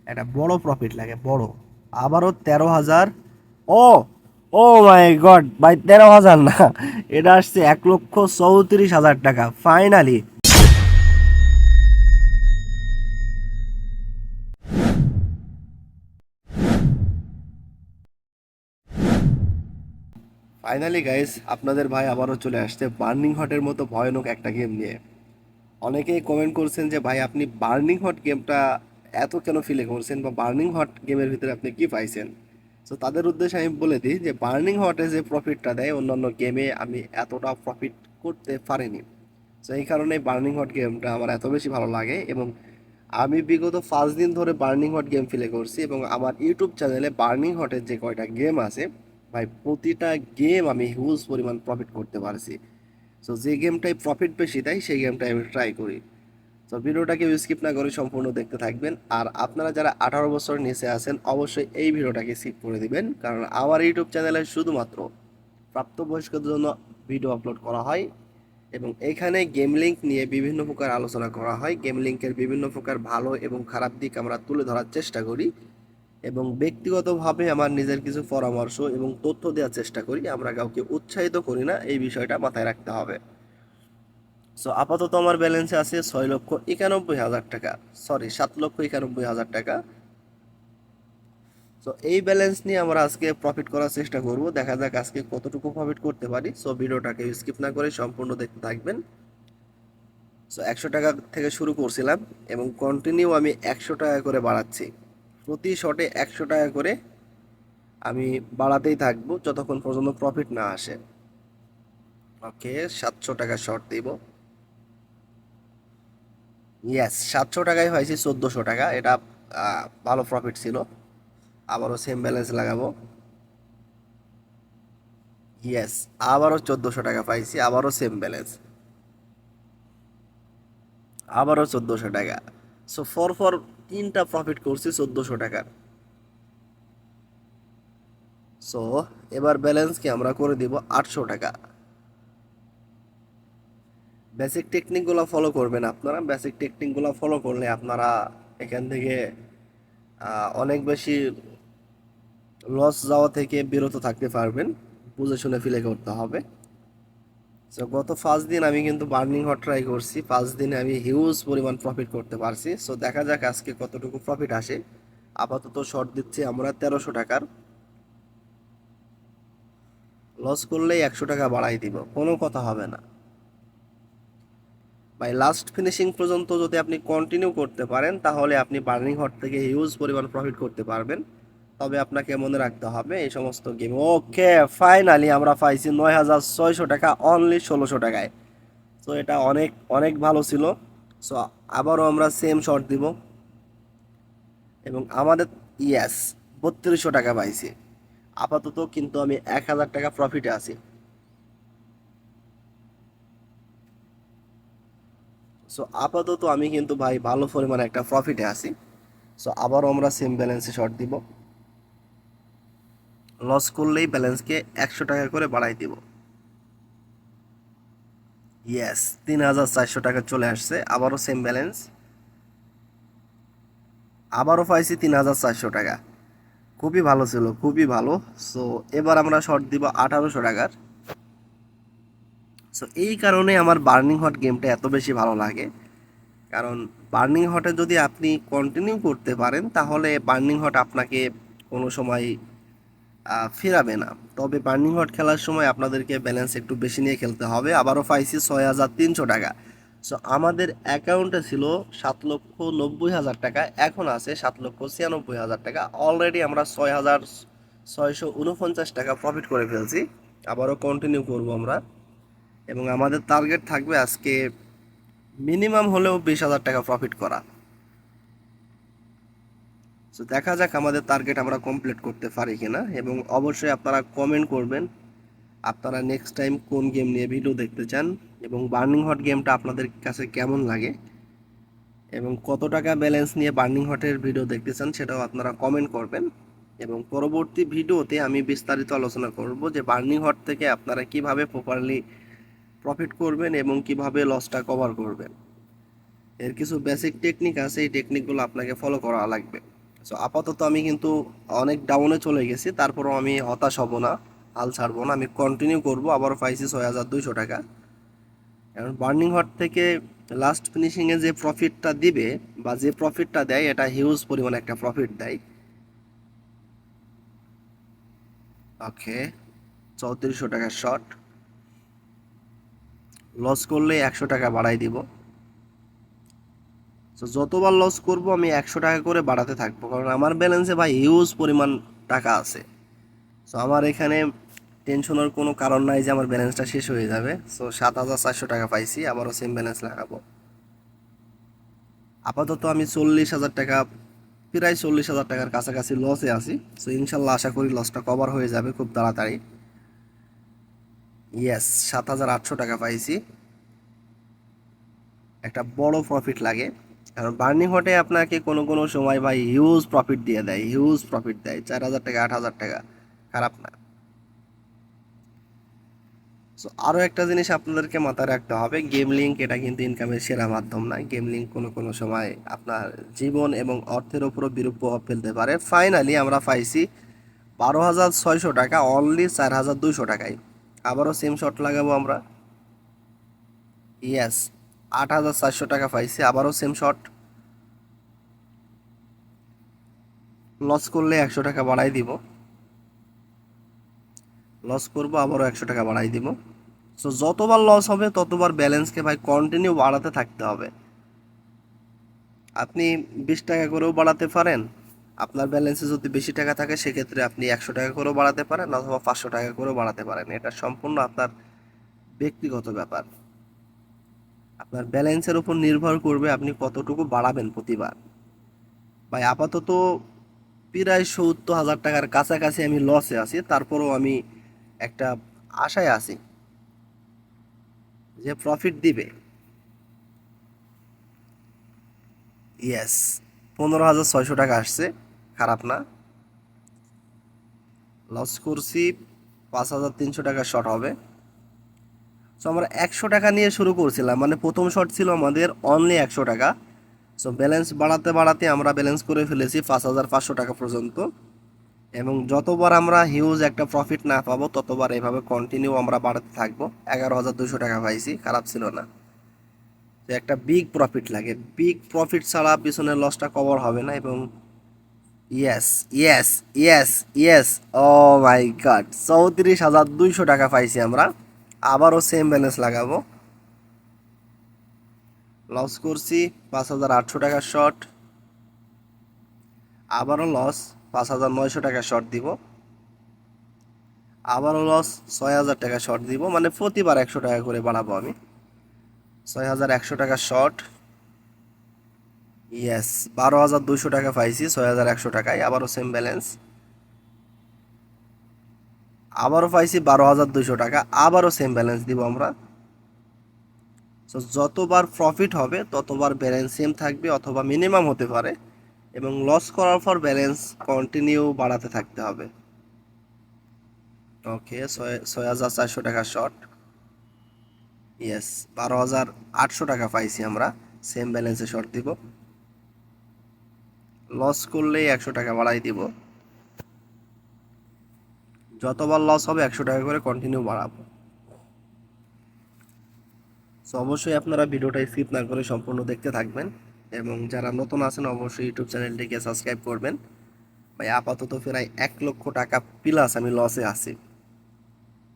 একটা বড় প্রফিট লাগে, বড়। আবারও 13,000। ও, ও মাই গড ভাই, 13,000 না, এটা আসছে 1,34,000 টাকা ফাইনালি। ফাইনালি গাইস, আপনাদের ভাই আবারও চলে আসছে বার্নিং হটের মতো ভয়ানক একটা গেম নিয়ে। অনেকেই কমেন্ট করছেন যে ভাই আপনি বার্নিং হট গেমটা এত কেন ফিলে করছেন, বা বার্নিং হট গেমের ভিতরে আপনি কি পাইছেন। তো তাদের উদ্দেশ্যে আমি বলে দিই যে বার্নিং হটে যে প্রফিটটা দেয় অন্যান্য গেমে আমি এতটা প্রফিট করতে পারিনি। তো এই কারণে বার্নিং হট গেমটা আমার এত বেশি ভালো লাগে, এবং আমি বিগত 5 দিন ধরে বার্নিং হট গেম প্লে করছি, এবং আমার ইউটিউব চ্যানেলে বার্নিং হটের যে কয়টা গেম আছে ভাই, প্রতিটা গেম আমি হিউজ পরিমাণ প্রফিট করতে পারছি। সো যে গেমটাই প্রফিট বেশি দেয় সেই গেমটাই আমি ট্রাই করি। তো ভিডিওটাকে স্কিপ না করে সম্পূর্ণ দেখতে থাকবেন। আর আপনারা যারা 18 বছর নিচে আছেন অবশ্যই এই ভিডিওটাকে স্কিপ করে দিবেন, কারণ আমার ইউটিউব চ্যানেলে শুধুমাত্র প্রাপ্তবয়স্কদের জন্য ভিডিও আপলোড করা হয়, এবং এখানে গেম লিঙ্ক নিয়ে বিভিন্ন প্রকার আলোচনা করা হয়। গেম লিঙ্কের বিভিন্ন প্রকার ভালো এবং খারাপ দিক আমরা তুলে ধরার চেষ্টা করি, এবং ব্যক্তিগতভাবে আমার নিজের কিছু পরামর্শ এবং তথ্য দেওয়ার চেষ্টা করি। আমরা কাউকে উৎসাহিত করি না, এই বিষয়টা মাথায় রাখতে হবে। সো আপাতত আমার ব্যালেন্সে আছে 6,91,000 টাকা, সরি 7,91,000 টাকা। সো এই ব্যালেন্স নিয়ে আমরা আজকে প্রফিট করার চেষ্টা করব, দেখা যাক আজকে কতটুকু প্রফিট করতে পারি। সো ভিডিওটাকে স্কিপ না করে সম্পূর্ণ দেখতে থাকবেন। সো 100 টাকা থেকে শুরু করছিলাম, এবং কন্টিনিউ আমি 100 টাকা করে বাড়াচ্ছি। প্রতি শটে 100 টাকা করে আমি বাড়াতেই থাকবো যতক্ষণ পর্যন্ত প্রফিট না আসে। ওকে, 700 টাকা শট দিব। ইয়েস, 700 টাকায় পাইছি 1400 টাকা, এটা ভালো প্রফিট ছিল। আবারও সেম ব্যালেন্স লাগাবো। ইয়েস, আবারও 1400 টাকা পাইছি, আবারও সেম ব্যালেন্স, আবারও 1400 টাকা। সো ফর ফর তিনটা প্রফিট করছি 1400 টাকার। সো এবার ব্যালেন্সকে আমরা করে দিব 800 টাকা। বেসিক টেকনিকগুলো ফলো করবেন আপনারা, বেসিক টেকনিকগুলো ফলো করলে আপনারা এখান থেকে অনেক বেশি লস যাওয়া থেকে বিরত থাকতে পারবেন। বুঝে শুনে ফিলে করতে হবে। সো গত 5 দিন আমি কিন্তু বার্নিং হট ট্রাই করছি, 5 দিনে আমি হিউজ পরিমাণ প্রফিট করতে পারছি। সো দেখা যাক আজকে কতটুকু প্রফিট আসে। আপাতত শর্ট দিচ্ছি আমরা 1300 টাকার। লস করলেই 100 টাকা বাড়াই দিব, কোনো কথা হবে না ভাই। লাস্ট ফিনিশিং পর্যন্ত যদি আপনি কন্টিনিউ করতে পারেন তাহলে আপনি বার্নিং হট থেকে হিউজ পরিমাণ প্রফিট করতে পারবেন। তবে আপনাকে মনে রাখতে হবে এই সমস্ত গেম। ওকে, ফাইনালি আমরা পাইছি 9,600 টাকা অনলি 1600 টাকায়। তো এটা অনেক অনেক ভালো ছিল। সো আবারও আমরা সেম শট দিব, এবং আমাদের ইয়েস 3200 টাকা পাইছি। আপাতত কিন্তু আমি 1,000 টাকা প্রফিটে আছি। সো আপাতত আমি কিন্তু ভাই ভালো পরিমাণে একটা প্রফিটে আছি। সো আবারও আমরা সেম ব্যালেন্সে শর্ট দিব। লস করলেই ব্যালেন্সকে 100 টাকা করে বাড়াই দিব। ইয়েস, 3,400 টাকা চলে আসছে, আবারও সেম ব্যালেন্স, আবারও পাইছি 3,400 টাকা। খুবই ভালো ছিল, খুবই ভালো। সো এবার আমরা শর্ট দিব 1,800 টাকার। সো এই কারণে আমার বার্নিং হট গেমটা এত বেশি ভালো লাগে, কারণ বার্নিং হটে যদি আপনি কন্টিনিউ করতে পারেন তাহলে বার্নিং হট আপনাকে কোনো সময় ফেরাবে না। তবে বার্নিং হট খেলার সময় আপনাদেরকে ব্যালেন্স একটু বেশি নিয়ে খেলতে হবে। আবারও পাইছি 6,300 টাকা। সো আমাদের অ্যাকাউন্টে ছিল 7,90,000 টাকা, এখন আছে 7,96,000 টাকা। অলরেডি আমরা 6,649 টাকা প্রফিট করে ফেলছি। আবারও কন্টিনিউ করব আমরা, এবং আমাদের টার্গেট থাকবে আজকে মিনিমাম হলেও 20,000 টাকা প্রফিট করা। সো দেখা যাক আমাদের টার্গেট আমরা কমপ্লিট করতে পারি কিনা, এবং অবশ্যই আপনারা কমেন্ট করবেন আপনারা নেক্সট টাইম কোন গেম নিয়ে ভিডিও দেখতে চান, এবং বার্নিং হট গেমটা আপনাদের কাছে কেমন লাগে, এবং কত টাকা ব্যালেন্স নিয়ে বার্নিং হটের ভিডিও দেখতে চান সেটাও আপনারা কমেন্ট করবেন। এবং পরবর্তী ভিডিওতে আমি বিস্তারিত আলোচনা করব যে বার্নিং হট থেকে আপনারা কিভাবে প্রপারলি প্রফিট করবেন এবং কিভাবে লসটা কভার করবেন। এর কিছু বেসিক টেকনিক আছে, এই টেকনিকগুলো আপনাকে ফলো করা লাগবে। সো আপাতত আমি কিন্তু অনেক ডাউনে চলে গেছি, তারপরও আমি হতাশ হব না, হাল ছাড়বো না, আমি কন্টিনিউ করব। আবারও পাইছি 6,200 টাকা। কারণ বার্নিং হট থেকে লাস্ট ফিনিশিংয়ে যে প্রফিটটা দিবে বা যে প্রফিটটা দেয়, এটা হিউজ পরিমাণে একটা প্রফিট দেয়। ওকে, 3400 টাকার শর্ট। লস করলে 100 টাকা বাড়াই দিব। তো যতবার লস করব আমি 100 টাকা করে বাড়াতে থাকবো, কারণ আমার ব্যালেন্সে ভাই হিউজ পরিমাণ টাকা আছে। সো আমার এখানে টেনশনের কোনো কারণ নাই যে আমার ব্যালেন্সটা শেষ হয়ে যাবে। সো 7,400 টাকা পাইছি, আবারও সেম ব্যালেন্স লাগাবো। আপাতত আমি 40,000 টাকা, প্রায় 40,000 টাকার কাছাকাছি লসে আছি। সো ইনশাল্লাহ আশা করি লসটা কভার হয়ে যাবে খুব তাড়াতাড়ি। ইয়েস, 7,800 টাকা পাইছি। একটা বড় প্রফিট লাগে, কারণ বার্নিং হটে আপনাকে কোনো কোনো সময় ভাই হিউজ প্রফিট দিয়ে দেয়, হিউজ প্রফিট দেয়, 4,000 টাকা 8,000 টাকা, খারাপ না। সো আরও একটা জিনিস আপনাদেরকে মাথায় রাখতে হবে, গেম লিঙ্ক এটা কিন্তু ইনকামের সেরা মাধ্যম না। গেম লিঙ্ক কোনো কোনো সময় আপনার জীবন এবং অর্থের ওপরও বিরূপ প্রভাব ফেলতে পারে। ফাইনালি আমরা পাইছি 12,600 টাকা অনলি 4,200 টাকায়। আবারও সেম শট লাগাবো আমরা। ইয়েস, 8,400 টাকা পাইছি, আবারও সেম শট। লস করলে 100 টাকা বাড়াই দিব, লস করবো আবারও 100 টাকা বাড়াই দিব। সো যতবার লস হবে ততবার ব্যালেন্সকে ভাই কন্টিনিউ বাড়াতে থাকতে হবে। আপনি 20 টাকা করেও বাড়াতে পারেন, আপনার ব্যালেন্সে যদি বেশি টাকা থাকে সেক্ষেত্রে আপনি 100 টাকা করেও বাড়াতে পারেন, অথবা 500 টাকা করেও বাড়াতে পারেন। এটা সম্পূর্ণ আপনার ব্যক্তিগত ব্যাপার। আপনার ব্যালেন্সের উপর নির্ভর করবে আপনি কতটুকু বাড়াবেন প্রতিবার। ভাই আপাতত প্রায় 70,000 টাকার কাছাকাছি আমি লসে আছি, তারপরেও আমি একটা আশায় আছি যে প্রফিট দিবে। ইয়েস, 15,600 টাকা আসছে, খারাপ না। লস করছি 5,300 টাকা শর্ট হবে। সো আমরা 100 টাকা নিয়ে শুরু করছিলাম, মানে প্রথম শর্ট ছিল আমাদের অনলি 100 টাকা। সো ব্যালেন্স বাড়াতে বাড়াতে আমরা ব্যালেন্স করে ফেলেছি 5,500 টাকা পর্যন্ত। এবং যতবার আমরা হিউজ একটা প্রফিট না পাবো ততবার এভাবে কন্টিনিউ আমরা বাড়াতে থাকবো। 11,200 টাকা পাইছি, খারাপ ছিল না। তো একটা বিগ প্রফিট লাগে, বিগ প্রফিট ছাড়া পিছনের লসটা কভার হবে না। এবং ইয়েস, ইয়েস, ইয়েস, ইয়েস, ও মাই গড, 34,200 টাকা পাইছি আমরা। আবারও সেম ব্যালেন্স লাগাবো। লস করছি 5,800 টাকার শর্ট, আবারও লস, 5,900 টাকা শর্ট দিব, আবারও লস, 6,000 টাকা শর্ট দিব, মানে প্রতিবার 100 টাকা করে বাড়াবো আমি। 6,100 টাকা শর্ট। ইয়েস, 12,200 টাকা পাইছি 6,100 টাকায়, আবারও সেম ব্যালেন্স। আবারও পাইছি 12,200 টাকা, আবারও সেম ব্যালেন্স দিব আমরা। সো যতবার প্রফিট হবে ততবার ব্যালেন্স সেম থাকবে অথবা মিনিমাম হতে পারে, এবং লস করার পর ব্যালেন্স কন্টিনিউ বাড়াতে থাকতে হবে। ওকে, 6,400 টাকা শর্ট। ইয়েস, 12,800 টাকা পাইছি আমরা, সেম ব্যালেন্সে শর্ট দিব। লস করলেই 100 টাকা বাড়াই দিব, যতবার লস হবে 100 টাকা করে কন্টিনিউ বাড়াবো। সো অবশ্যই আপনারা ভিডিওটা স্কিপ না করে সম্পূর্ণ দেখতে থাকবেন, এবং যারা নতুন আছেন অবশ্যই ইউটিউব চ্যানেলটিকে সাবস্ক্রাইব করবেন। ভাই আপাতত প্রায় 1 লক্ষ টাকা প্লাস আমি লসে আছি,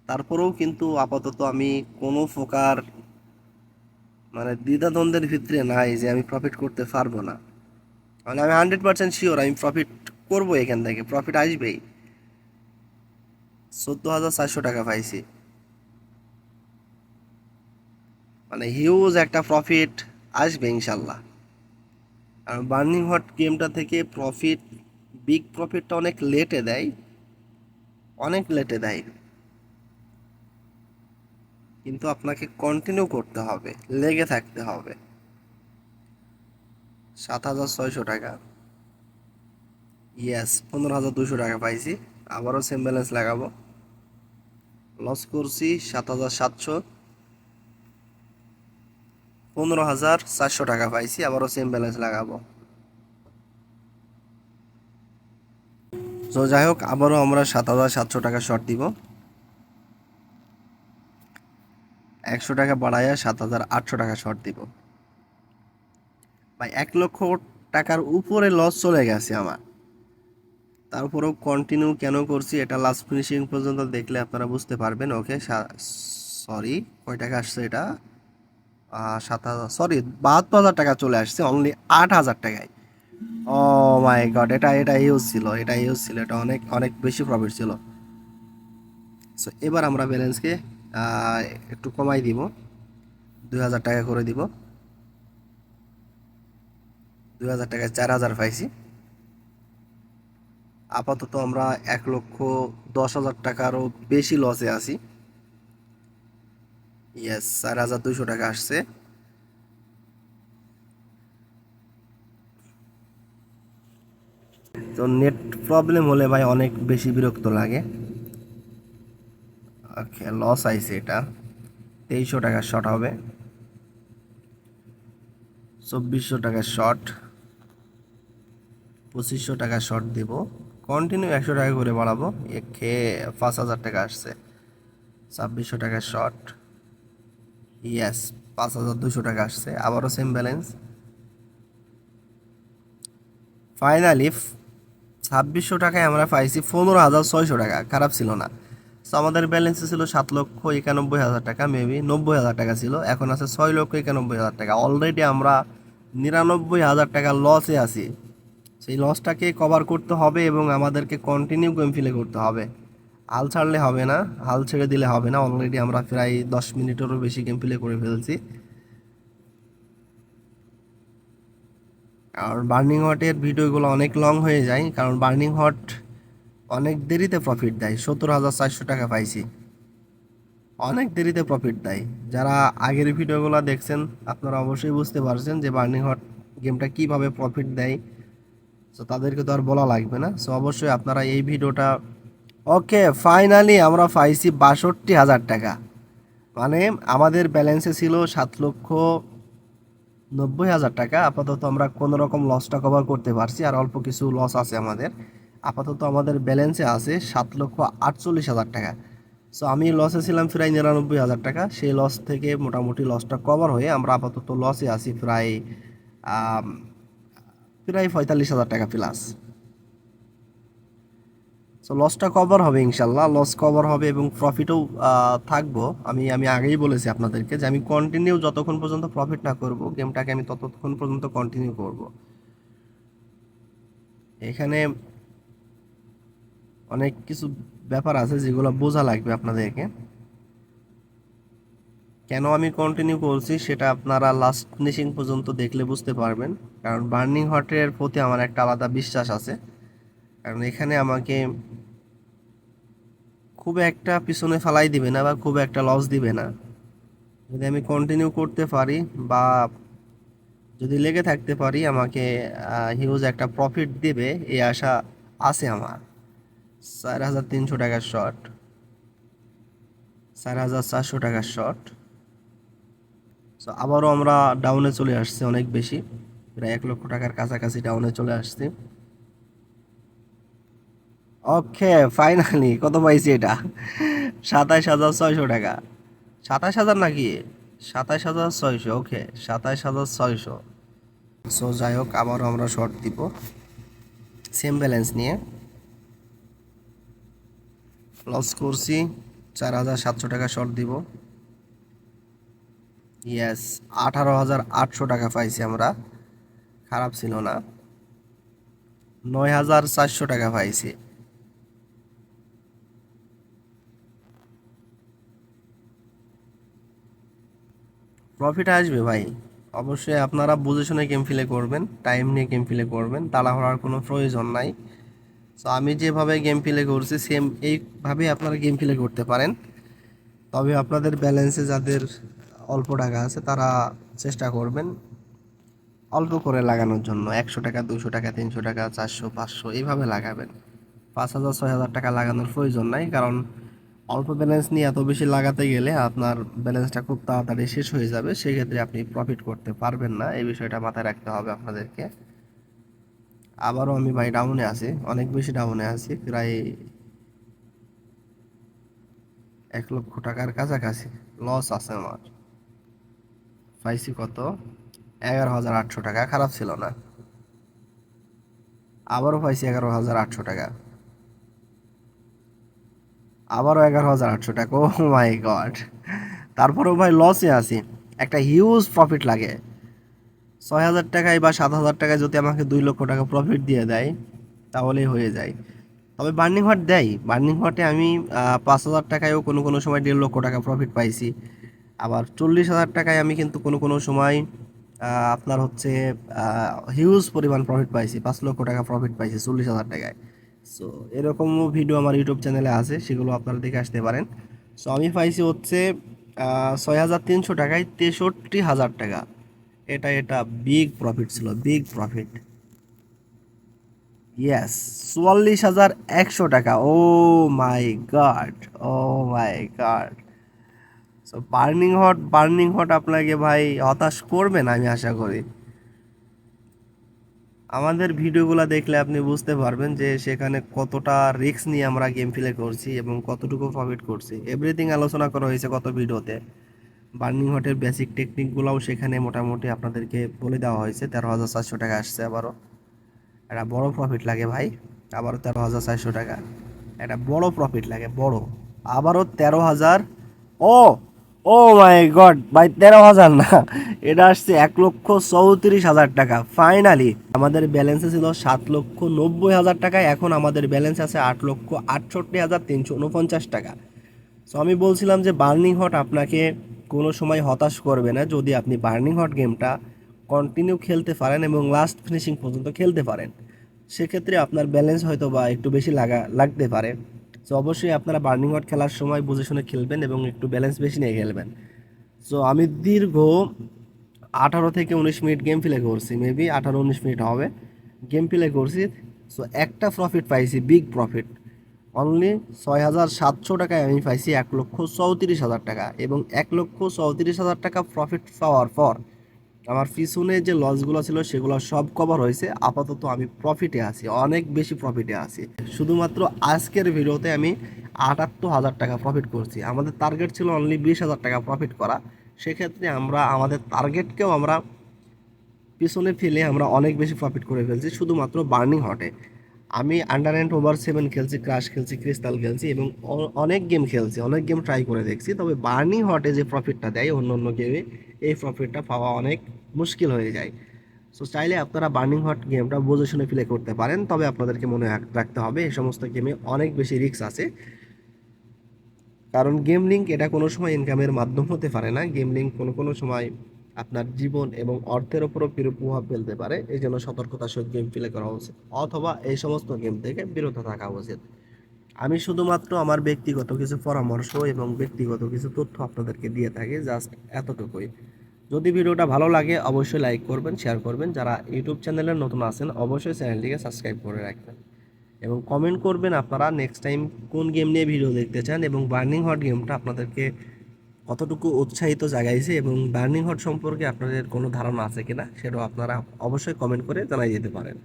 তারপরেও কিন্তু আপাতত আমি কোনো প্রকার মানে দ্বিধাদ্বন্দ্বের ভিতরে নাই যে আমি প্রফিট করতে পারবো না। মানে আমি 100% শিওর আমি প্রফিট করবো, এখান থেকে প্রফিট আসবেই। 14,400 টাকা পাইছি, মানে হিউজ একটা প্রফিট আসবে ইনশাল্লাহ। আর বার্নিং হট গেমটা থেকে প্রফিট, বিগ প্রফিটটা অনেক লেটে দেয়, অনেক লেটে দেয়, কিন্তু আপনাকে কন্টিনিউ করতে হবে, লেগে থাকতে হবে। 7,600 টাকা। ইয়েস, 15,200 টাকা পাইছি, আবারও সেম ব্যালেন্স লাগাবো। লস করছি 7,700, 15,400 টাকা পাইছি, আবারও সেম ব্যালেন্স লাগাবো। তো যাই হোক, আবারও আমরা 7,700 টাকা শর্ট দিব। 100 টাকা বাড়াইয়া 7,800 টাকা শর্ট দিব। ভাই 1 লক্ষ টাকার উপরে লস চলে গেছে আমার, তারপরেও কন্টিনিউ কেন করছি এটা লাস্ট ফিনিশিং পর্যন্ত দেখলে আপনারা বুঝতে পারবেন। ওকে, সরি, কয় টাকা আসছে এটা? 7,000, সরি, 72,000 টাকা চলে আসছে অনলি 8,000 টাকায়। ও মাই গড, এটা এটা ইউজ ছিল, এটা ইউজ ছিল, এটা অনেক অনেক বেশি প্রফিট ছিল। সো এবার আমরা ব্যালেন্সকে একটু কমাই দিব, 2,000 টাকা করে দিব। 2,000 টাকায় 4,000 পাইছি। আপাতত আমরা 1,10,000 টাকারও বেশি লসে আছি। ইয়েস, 4,200 টাকা আসছে। তো নেট প্রবলেম হলে ভাই অনেক বেশি বিরক্ত লাগে। ওকে, লস আইছে এটা। 2,300 টাকা শর্ট হবে, 2,400 টাকা শর্ট, 2,500 টাকা শর্ট দিব। কন্টিনিউ 100 টাকা করে বাড়াবো, খেয়ে 5,000 টাকা আসছে। 2,600 টাকা শর্ট, ইয়েস, 5,200 টাকা আসছে। আবারও সেম ব্যালেন্স। ফাইনালি 2,600 টাকায় আমরা পাইছি 15,600 টাকা, খারাপ ছিল না। তো আমাদের ব্যালেন্সে ছিল 7,91,000 টাকা, মেবি 90,000 টাকা ছিল, এখন আছে 6,91,000 টাকা। অলরেডি আমরা 99,000 টাকা লসে আছি। সেই লসটাকে কভার করতে হবে এবং আমাদেরকে কন্টিনিউ গেম প্লে করতে হবে। হাল ছাড়লে হবে না, হাল ছেড়ে দিলে হবে না। অলরেডি আমরা প্রায় 10 মিনিটেরও বেশি গেম প্লে করে ফেলছি। আর বার্নিং হটের ভিডিওগুলো অনেক লং হয়ে যায়, কারণ বার্নিং হট অনেক দেরিতে প্রফিট দেয়। 70,400 টাকা পাইছি, অনেক দেরিতে প্রফিট দেয়। যারা আগের ভিডিওগুলো দেখছেন আপনারা অবশ্যই বুঝতে পারছেন যে বার্নিং হট গেমটা কিভাবে প্রফিট দেয়। সো তাদেরকে তো আর বলা লাগবে না। সো অবশ্যই আপনারা এই ভিডিওটা, ওকে, ফাইনালি আমরা পাইছি 62,000 টাকা। মানে আমাদের ব্যালেন্সে ছিল 7,90,000 টাকা। আপাতত আমরা কোনো রকম লসটা কভার করতে পারছি, আর অল্প কিছু লস আছে আমাদের। আপাতত আমাদের ব্যালেন্সে আছে 7,48,000 টাকা। সো আমি লসে ছিলাম প্রায় 99,000 টাকা। সেই লস থেকে মোটামুটি লসটা কভার হয়ে আমরা আপাতত লসে আছি প্রায় আম, প্রায় 45,000 টাকা প্লাস। সো লসটা কভার হবে ইনশাল্লাহ, লস কভার হবে এবং প্রফিটও থাকবো। আমি আমি আগেই বলেছি আপনাদেরকে যে আমি কন্টিনিউ যতক্ষণ পর্যন্ত প্রফিট না করব গেমটাকে, আমি ততক্ষণ পর্যন্ত কন্টিনিউ করব। এখানে অনেক কিছু ব্যাপার আছে যেগুলো বোঝা লাগবে আপনাদেরকে। কেন আমি কন্টিনিউ করছি সেটা আপনারা লাস্ট ফিনিশিং পর্যন্ত দেখলে বুঝতে পারবেন। কারণ বার্নিং হটের প্রতি আমার একটা আলাদা বিশ্বাস আছে। কারণ এখানে আমাকে খুব একটা পিছনে ফালাই দিবে না বা খুব একটা লস দিবে না। যদি আমি কন্টিনিউ করতে পারি বা যদি লেগে থাকতে পারি, আমাকে হিউজ একটা প্রফিট দেবে এই আশা আছে আমার। 4,300 টাকার শর্ট, 4,400 টাকার শর্ট। সো আবারও আমরা ডাউনে চলে আসছি অনেক বেশি, প্রায় 1 লক্ষ টাকার কাছাকাছি ডাউনে চলে আসছি। ওকে, ফাইনালি কত পাইছি এটা? 27,600 টাকা। 27,000 নাকি? 27,600, ওকে, 27,600। সো যাই হোক, আবারও আমরা শর্ট দিব সেম ব্যালেন্স নিয়ে। লস করছি, 4,700 টাকা শর্ট দিব। ইয়েস, 18,800 টাকা পাইছি আমরা, খারাপ ছিল না। 9,400 টাকা পাইছি। প্রফিট আসবে ভাই, অবশ্যই আপনারা বুঝে শুনে গেম প্লে করবেন, টাইম নিয়ে গেম প্লে করবেন, তাড়াহুড়ার কোনো প্রয়োজন নাই। সো আমি যেভাবে গেম প্লে করছি সেম এইভাবেই আপনারা গেম প্লে করতে পারেন। তবে আপনাদের ব্যালেন্সে যাদের অল্প টাকা আছে তারা চেষ্টা করবেন অল্প করে লাগানোর জন্য। 100 টাকা, 200 টাকা, 300 টাকা, 400, 500 এইভাবে লাগাবেন। 5,000, 6,000 টাকা লাগানোর প্রয়োজন নাই, কারণ অল্প ব্যালেন্স নিয়ে এত বেশি লাগাতে গেলে আপনার ব্যালেন্সটা খুব তাড়াতাড়ি শেষ হয়ে যাবে, সেক্ষেত্রে আপনি প্রফিট করতে পারবেন না। এই বিষয়টা মাথায় রাখতে হবে আপনাদেরকে। আবারও আমি ভাই ডাউনে আছি, অনেক বেশি ডাউনে আছি, প্রায় 1 লক্ষ টাকার কাছাকাছি লস আছে আমার। পাইছি কত, 11,800 টাকা, খারাপ ছিল না। আবারও পাইছি 11,800 টাকা, আবারও 11,800 টাকা। ও মাই গড! তারপরেও ভাই লসে আছি। একটা হিউজ প্রফিট লাগে। 6,000 টাকায় বা 7,000 টাকায় যদি আমাকে 2 লক্ষ টাকা প্রফিট দিয়ে দেয় তাহলেই হয়ে যায়। তবে বার্নিং হট দেয়, বার্নিং হটে আমি 5,000 টাকায়ও কোনো কোনো সময় 1.5 লক্ষ টাকা প্রফিট পাইছি। আবার 40,000 টাকায় আমি কিন্তু কোনো কোনো সময় আপনার হচ্ছে হিউজ পরিমাণ প্রফিট পাইছি, 5 লক্ষ টাকা প্রফিট পাইছি 40,000 টাকায়। সো এরকমও ভিডিও আমার ইউটিউব চ্যানেলে আছে, সেগুলো আপনারা দেখে আসতে পারেন। সো আমি পাইছি হচ্ছে 6,300 টাকায় 63,000 টাকা। এটা বিগ প্রফিট ছিল, বিগ প্রফিট। ইয়েস, 44,100 টাকা। ও মাই গড, ও মাই গড! সো বার্নিং হট আপনাকে ভাই হতাশ করবে না আমি আশা করি। আমাদের ভিডিওগুলো দেখলে আপনি বুঝতে পারবেন যে সেখানে কতটা রিস্ক নিয়ে আমরা গেম প্লে করছি এবং কতটুকু প্রফিট করছি। এভরিথিং আলোচনা করা হয়েছে কত ভিডিওতে। বার্নিং হটের বেসিক টেকনিকগুলোও সেখানে মোটামুটি আপনাদেরকে বলে দেওয়া হয়েছে। 13,400 টাকা আসছে আবারও। একটা বড় প্রফিট লাগে ভাই, আবারও 13,400 টাকা, একটা বড় প্রফিট লাগে, বড়। আবারও 13,000। ও, ও মাই গড ভাই, 13,000 না, এটা আসছে 1,34,000 টাকা। ফাইনালি আমাদের ব্যালেন্সে ছিল 7,90,000 টাকা, এখন আমাদের ব্যালেন্স আছে 8,68,349 টাকা। সো আমি বলছিলাম যে বার্নিং হট আপনাকে কোনো সময় হতাশ করবে না যদি আপনি বার্নিং হট গেমটা কন্টিনিউ খেলতে পারেন এবং লাস্ট ফিনিশিং পর্যন্ত খেলতে পারেন। সেক্ষেত্রে আপনার ব্যালেন্স হয়তো বা একটু বেশি লাগতে পারে। সো অবশ্যই আপনারা বার্নিং হট খেলার সময় বুঝে শুনে খেলবেন এবং একটু ব্যালেন্স বেশি নিয়ে খেলবেন। সো আমি দীর্ঘ 18 থেকে 19 মিনিট গেম প্লে করছি, মেবি 18-19 মিনিট হবে গেম প্লে করছি। সো একটা প্রফিট পাইছি, বিগ প্রফিট। অনলি 6,700 টাকায় আমি পাইছি 1,34,000 টাকা, এবং 1,34,000 টাকা প্রফিট পাওয়ার পর আমার পিছনে যে লসগুলো ছিল সেগুলো সব কভার হয়েছে। আপাতত আমি প্রফিটে আছি, অনেক বেশি প্রফিটে আছি। শুধুমাত্র আজকের ভিডিওতে আমি 78,000 টাকা প্রফিট করছি। আমাদের টার্গেট ছিল অনলি 20,000 টাকা প্রফিট করা। সেক্ষেত্রে আমরা আমাদের টার্গেটকেও আমরা পিছনে ফেলে আমরা অনেক বেশি প্রফিট করে ফেলছি শুধুমাত্র বার্নিং হটে। আমি আন্ডার অ্যান্ড ওভার 7 খেলছি, ক্রাশ খেলছি, ক্রিস্টাল খেলছি এবং অনেক গেম খেলছি, অনেক গেম ট্রাই করে দেখছি। তবে বার্নিং হটে যে প্রফিটটা দেয় অন্য অন্য গেমে, এই প্রফিটটা পাওয়া অনেক মুশকিল হয়ে যায়। সো চাইলে আপনারা বার্নিং হট গেমটা বুঝে শুনে প্লে করতে পারেন, তবে আপনাদেরকে মনে রাখতে হবে এই সমস্ত গেমে অনেক বেশি রিস্ক আছে। কারণ গেম লিঙ্ক এটা কোনো সময় ইনকামের মাধ্যম হতে পারে না। গেম লিঙ্ক কোনো কোনো সময় আপনার জীবন এবং অর্থের ওপরও বিরূপ প্রভাব ফেলতে পারে। এই জন্য সতর্কতার সহিত গেম প্লে করা উচিত, অথবা এই সমস্ত গেম থেকে বিরত থাকা উচিত। আমি শুধুমাত্র আমার ব্যক্তিগত কিছু পরামর্শ এবং ব্যক্তিগত কিছু তথ্য আপনাদেরকে দিয়ে থাকি, জাস্ট এতটুকুই। যদি ভিডিওটা ভালো লাগে অবশ্যই লাইক করবেন, শেয়ার করবেন। যারা ইউটিউব চ্যানেলে নতুন আছেন অবশ্যই চ্যানেলটিকে সাবস্ক্রাইব করে রাখবেন এবং কমেন্ট করবেন আপনারা নেক্সট টাইম কোন গেম নিয়ে ভিডিও দেখতে চান এবং বার্নিং হট গেমটা আপনাদেরকে কতটুকু উৎসাহিত জাগাইছে এবং বার্নিং হট সম্পর্কে আপনাদের কোনো ধারণা আছে কিনা সেটাও আপনারা অবশ্যই কমেন্ট করে জানাই দিতে পারেন।